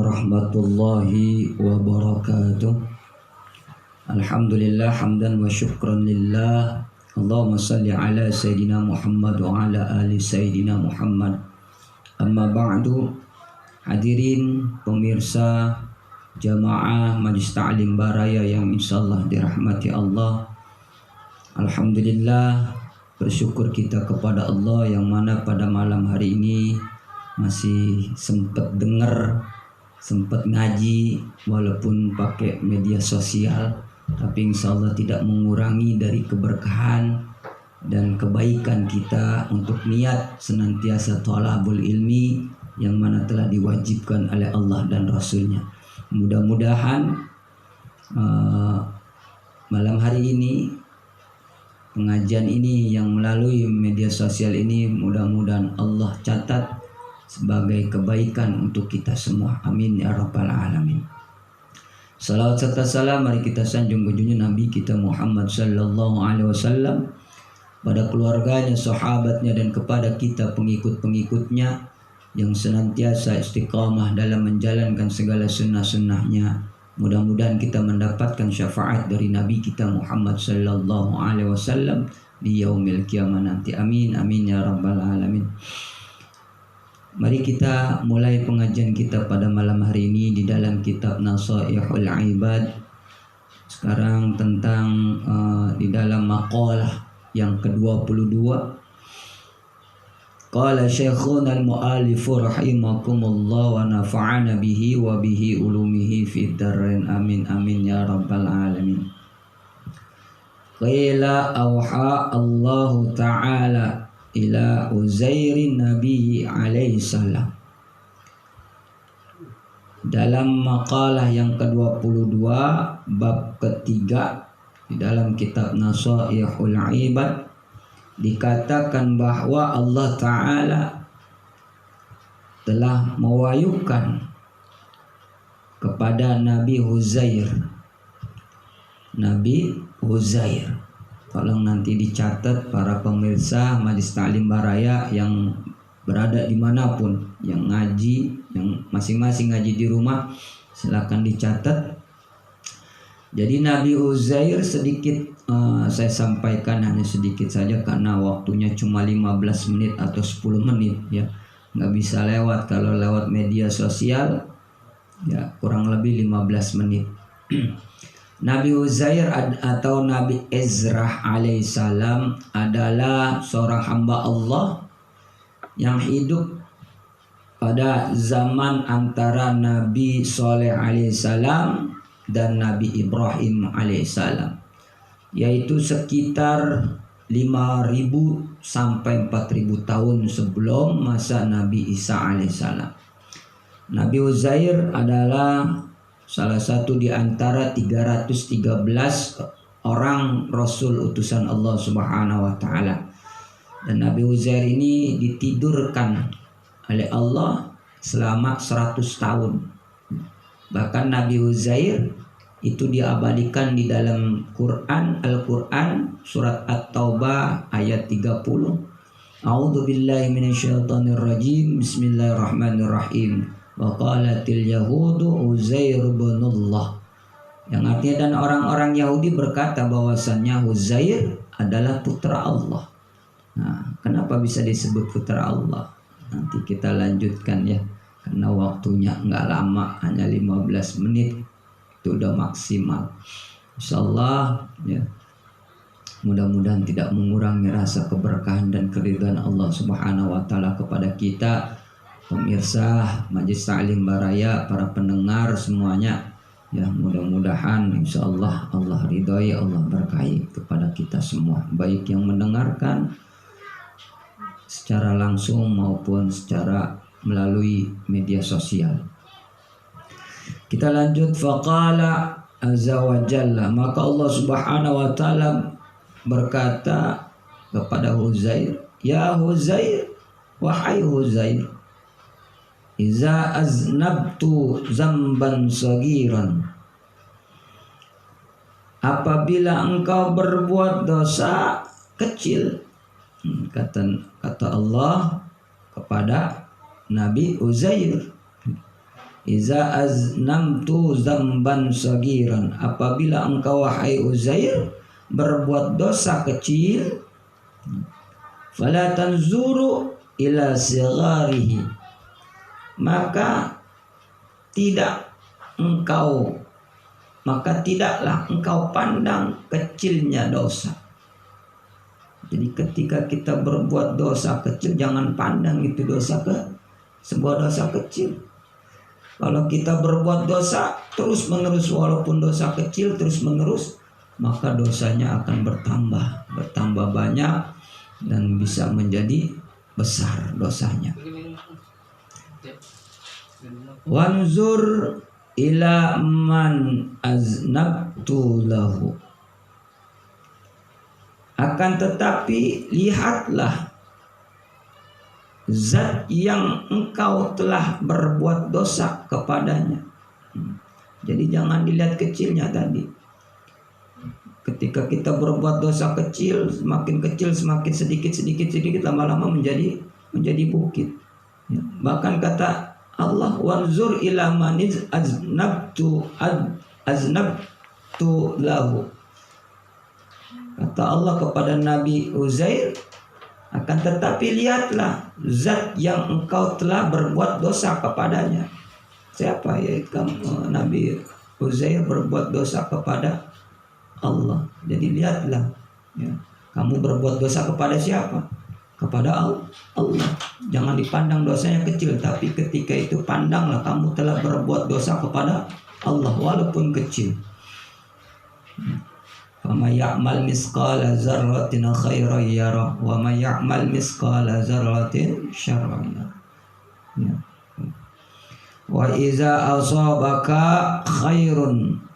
warahmatullahi wabarakatuh. Alhamdulillah hamdan wa syukran lillah. Allahumma salli ala Sayyidina Muhammad wa ala ali Sayyidina Muhammad. Amma ba'du. Hadirin pemirsa jamaah Majlis Ta'lim Baraya yang insyaallah dirahmati Allah. Alhamdulillah, bersyukur kita kepada Allah yang mana pada malam hari ini masih sempat dengar, sempat ngaji walaupun pakai media sosial, tapi insya Allah tidak mengurangi dari keberkahan dan kebaikan kita untuk niat senantiasa thalabul ilmi yang mana telah diwajibkan oleh Allah dan Rasulnya. Mudah-mudahan malam hari ini, pengajian ini yang melalui media sosial ini, mudah-mudahan Allah catat sebagai kebaikan untuk kita semua. Amin ya rabbal alamin. Salawat serta salam mari kita sanjung junjungan Nabi kita Muhammad sallallahu alaihi wasallam, pada keluarganya, sahabatnya, dan kepada kita pengikut-pengikutnya yang senantiasa istiqamah dalam menjalankan segala sunnah-sunnahnya. Mudah-mudahan kita mendapatkan syafaat dari Nabi kita Muhammad sallallahu alaihi wasallam di yaumil qiyamah nanti. Amin amin ya rabbal alamin. Mari kita mulai pengajian kita pada malam hari ini di dalam kitab Nasaihul Ibad. Sekarang tentang di dalam maqalah yang ke-22. Qala Syekhuna al-Mu'allifu rahimakumullah wa nafa'ana bihi wa bihi ulumihi fid darain. Amin amin ya rabbal alamin. Qila awha Allah ta'ala ila Uzairin Nabi alaihi salam. Dalam makalah yang ke-22 bab ketiga di dalam kitab Nasaihul Ibad dikatakan bahwa Allah Ta'ala telah mewahyukan kepada Nabi Uzair. Nabi Uzair, tolong nanti dicatat para pemirsa Majlis Ta'lim Baraya yang berada dimanapun, yang ngaji, yang masing-masing ngaji di rumah, silakan dicatat. Jadi Nabi Uzair sedikit saya sampaikan, hanya sedikit saja karena waktunya cuma 15 menit atau 10 menit ya. Nggak bisa lewat, kalau lewat media sosial ya kurang lebih 15 menit. Nabi Uzair atau Nabi Ezrah alaihissalam adalah seorang hamba Allah yang hidup pada zaman antara Nabi Saleh alaihissalam dan Nabi Ibrahim alaihissalam, yaitu sekitar 5.000 sampai 4.000 tahun sebelum masa Nabi Isa alaihissalam. Nabi Uzair adalah salah satu di antara 313 orang Rasul utusan Allah Subhanahu wa Ta'ala. Dan Nabi Uzair ini ditidurkan oleh Allah selama 100 tahun. Bahkan Nabi Uzair itu diabadikan di dalam Quran, Al-Quran surat At-Taubah ayat 30. A'udzu billahi minasyaitonir rajim. Bismillahirrahmanirrahim. Wa qalatil yahudu Uzair ibnullah. Yang artinya, dan orang-orang Yahudi berkata bahwasannya Uzair adalah putra Allah. Nah, kenapa bisa disebut putra Allah? Nanti kita lanjutkan ya, karena waktunya nggak lama, hanya 15 menit itu udah maksimal. Insyaallah ya, mudah-mudahan tidak mengurangi rasa keberkahan dan keridhaan Allah Subhanahu wa Ta'ala kepada kita, pemirsa Majlis Ta'lim Baraya, para pendengar semuanya ya. Mudah-mudahan insyaallah Allah ridhoi, Allah berkahi kepada kita semua, baik yang mendengarkan secara langsung maupun secara melalui media sosial. Kita lanjut. Faqala azza wa jalla, maka Allah Subhanahu wa Ta'ala berkata kepada Uzair, ya Uzair, wahai Uzair, iza aznabtu zamban sagiran, apabila engkau berbuat dosa kecil, kata Allah kepada Nabi Uzair, Iza aznamtu zamban sagiran, apabila engkau wahai Uzair berbuat dosa kecil, fala tanzuru ila sigharihi, maka tidaklah engkau pandang kecilnya dosa. Jadi ketika kita berbuat dosa kecil, jangan pandang itu sebuah dosa kecil. Kalau kita berbuat dosa terus menerus, walaupun dosa kecil terus menerus, maka dosanya akan bertambah banyak dan bisa menjadi besar dosanya. Wanzur ila man aznabtu lahu, akan tetapi lihatlah zat yang engkau telah berbuat dosa kepadanya. Jadi jangan dilihat kecilnya tadi. Ketika kita berbuat dosa kecil, semakin sedikit, lama-lama menjadi bukit. Bahkan kata Allah, wanzur ila man aznabtu lahu. Kata Allah kepada Nabi Uzair, akan tetapi lihatlah zat yang engkau telah berbuat dosa kepadanya. Siapa? Yaitu Nabi Uzair berbuat dosa kepada Allah. Jadi lihatlah, ya, kamu berbuat dosa kepada siapa? Kepada Allah. Jangan dipandang dosanya kecil, tapi ketika itu pandanglah kamu telah berbuat dosa kepada Allah walaupun kecil. وَمَا يَعْمَلْ مِثْقَالَ ذَرَّةٍ خَيْرًا يَرَهُ وَمَا يَعْمَلْ مِثْقَالَ ذَرَّةٍ شَرًّا يَرَهُ. وَإِذَا أَصَابَكَ خَيْرٌ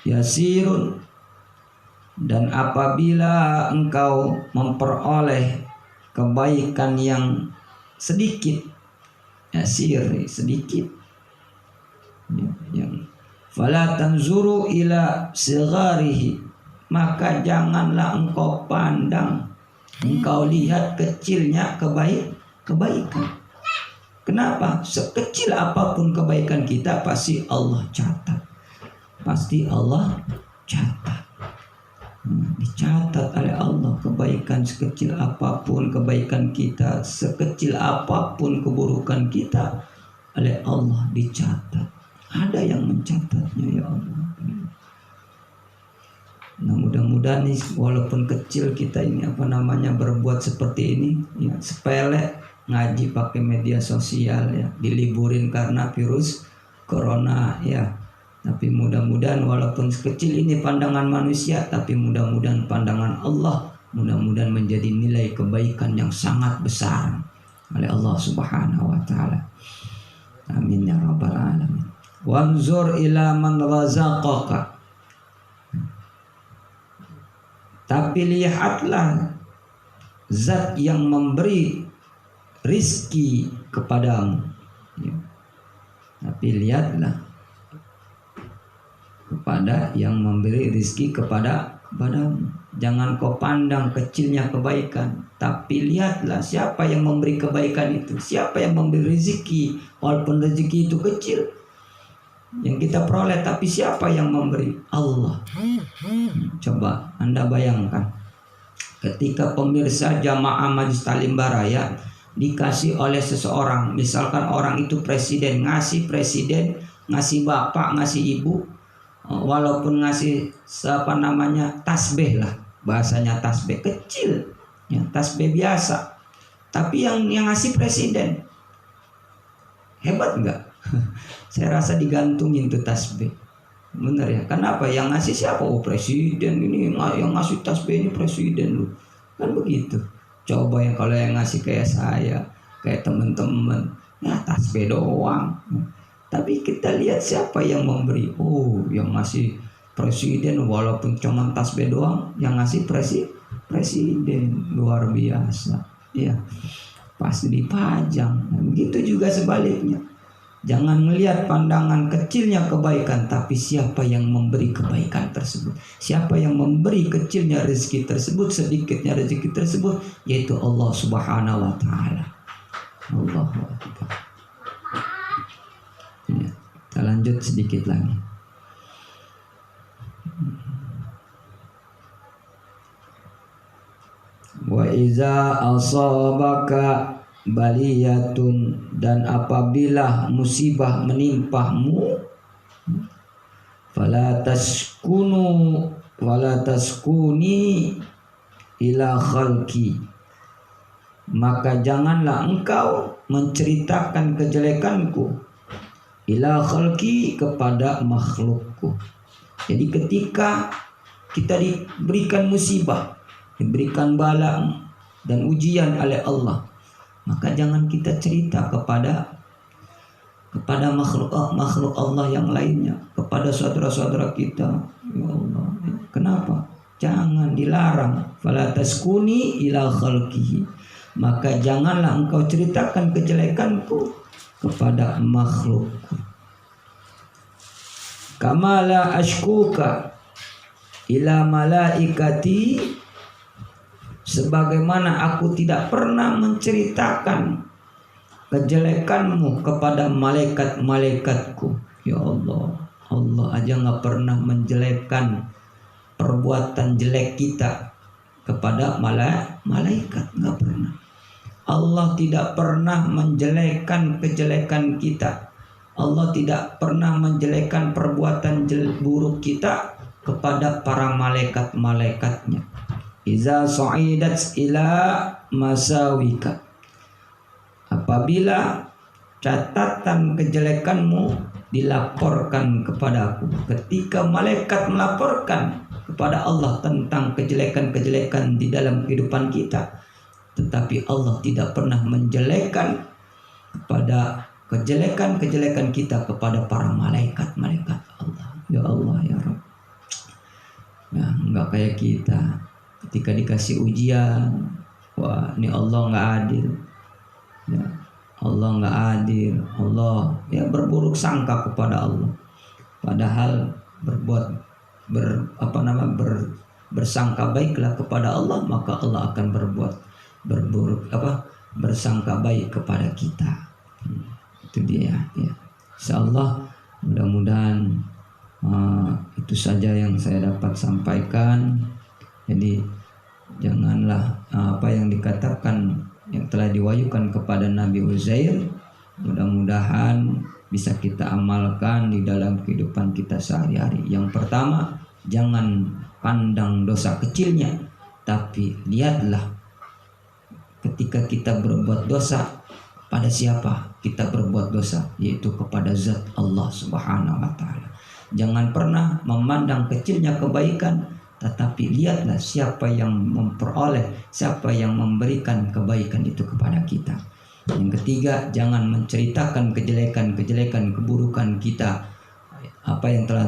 يَسِيرٌ, dan apabila engkau memperoleh kebaikan yang sedikit, yasir sedikit, yang fala tanzuru ila sigharihi, maka janganlah engkau pandang, engkau lihat kecilnya kebaikan. Kenapa? Sekecil apapun kebaikan kita pasti Allah catat. Dicatat oleh Allah kebaikan sekecil apapun kebaikan kita, sekecil apapun keburukan kita, oleh Allah dicatat. Ada yang mencatatnya, ya Allah. Nah, mudah-mudahan nih, walaupun kecil kita ini berbuat seperti ini, ya, sepele, ngaji pakai media sosial, ya, diliburin karena virus corona, ya. Tapi mudah-mudahan walaupun sekecil ini pandangan manusia, tapi mudah-mudahan pandangan Allah, mudah-mudahan menjadi nilai kebaikan yang sangat besar oleh Allah Subhanahu wa taala. Amin ya rabbal alamin. Wanzur ila man razaqaka, tapi lihatlah zat yang memberi rizki kepadamu, ya. Tapi lihatlah kepada yang memberi rizki kepadamu. Jangan kau pandang kecilnya kebaikan, tapi lihatlah siapa yang memberi kebaikan itu, siapa yang memberi rezeki, walaupun rezeki itu kecil yang kita peroleh, tapi siapa yang memberi? Allah. Coba Anda bayangkan, ketika pemirsa jamaah Majelis Taklim Baraya dikasih oleh seseorang, misalkan orang itu presiden, ngasih bapak, ngasih ibu, walaupun ngasih tasbih lah, bahasanya tasbih kecil, ya, tasbih biasa, tapi yang ngasih presiden, hebat enggak? Saya rasa digantungin tuh tasbih. Bener ya? Kenapa? Yang ngasih siapa? Oh, presiden ini, yang ngasih tasbih ini presiden lu. Kan begitu. Coba kalau yang ngasih kayak saya, kayak teman-teman, ya tasbih doang. Tapi kita lihat siapa yang memberi. Oh, yang ngasih presiden walaupun cuma tasbih doang, yang ngasih presiden luar biasa. Ya, pasti dipajang. Nah, begitu juga sebaliknya. Jangan melihat pandangan kecilnya kebaikan, tapi siapa yang memberi kebaikan tersebut, siapa yang memberi kecilnya rezeki tersebut, sedikitnya rezeki tersebut, yaitu Allah Subhanahu wa taala. Allahu akbar. Ya, kita lanjut sedikit lagi. Wa iza asabaka baliyatun, dan apabila musibah menimpahmu, fala taskuni ila khalqi, maka janganlah engkau menceritakan kejelekanku, ila khalqi, kepada makhlukku. Jadi ketika kita diberikan musibah, diberikan bala dan ujian oleh Allah, maka jangan kita cerita kepada makhluk Allah yang lainnya, kepada saudara-saudara kita. Ya Allah, kenapa? Jangan, dilarang. Fala taskuni ila khalqihi, maka janganlah engkau ceritakan kejelekanku kepada makhlukku. Kamala ashkuka ila malaikati, sebagaimana aku tidak pernah menceritakan kejelekanmu kepada malaikat-malaikatku. Ya Allah, Allah aja nggak pernah menjelekkan perbuatan jelek kita kepada malaikat, nggak pernah. Allah tidak pernah menjelekkan kejelekan kita. Allah tidak pernah menjelekkan perbuatan buruk kita kepada para malaikat-malaikatnya. Iza sa'idat ila masawika, apabila catatan kejelekanmu dilaporkan kepadaku. Ketika malaikat melaporkan kepada Allah tentang kejelekan-kejelekan di dalam kehidupan kita, tetapi Allah tidak pernah menjelekkan kepada kejelekan-kejelekan kita kepada para malaikat-malaikat Allah. Ya Allah, ya Rabb. Nah, enggak kayak kita. Ketika dikasih ujian, wah, ini Allah nggak adil. Ya, Allah nggak adil. Allah ya berburuk sangka kepada Allah. Padahal bersangka baiklah kepada Allah, maka Allah akan bersangka baik kepada kita. Itu dia. Ya. Insyaallah, mudah-mudahan itu saja yang saya dapat sampaikan. Jadi janganlah apa yang dikatakan, yang telah diwahyukan kepada Nabi Uzair, mudah-mudahan bisa kita amalkan di dalam kehidupan kita sehari-hari. Yang pertama, jangan pandang dosa kecilnya, tapi lihatlah ketika kita berbuat dosa, pada siapa kita berbuat dosa, yaitu kepada zat Allah Subhanahu wa ta'ala. Jangan pernah memandang kecilnya kebaikan, tetapi lihatlah siapa yang memperoleh, siapa yang memberikan kebaikan itu kepada kita. Yang ketiga, jangan menceritakan kejelekan-kejelekan, keburukan kita, apa yang telah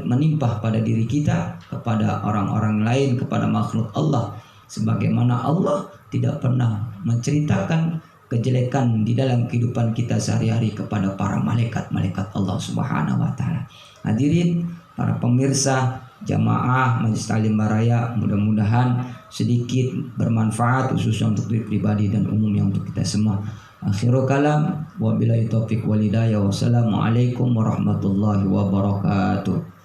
menimpa pada diri kita, kepada orang-orang lain, kepada makhluk Allah. Sebagaimana Allah tidak pernah menceritakan kejelekan di dalam kehidupan kita sehari-hari kepada para malaikat-malaikat Allah Subhanahu wa ta'ala. Hadirin para pemirsa jamaah Majelis Taklim Baraya, mudah-mudahan sedikit bermanfaat khususnya untuk diri pribadi dan umumnya untuk kita semua. Akhirul kalam, wabillahi taufiq wal hidayah. Wassalamualaikum warahmatullahi wabarakatuh.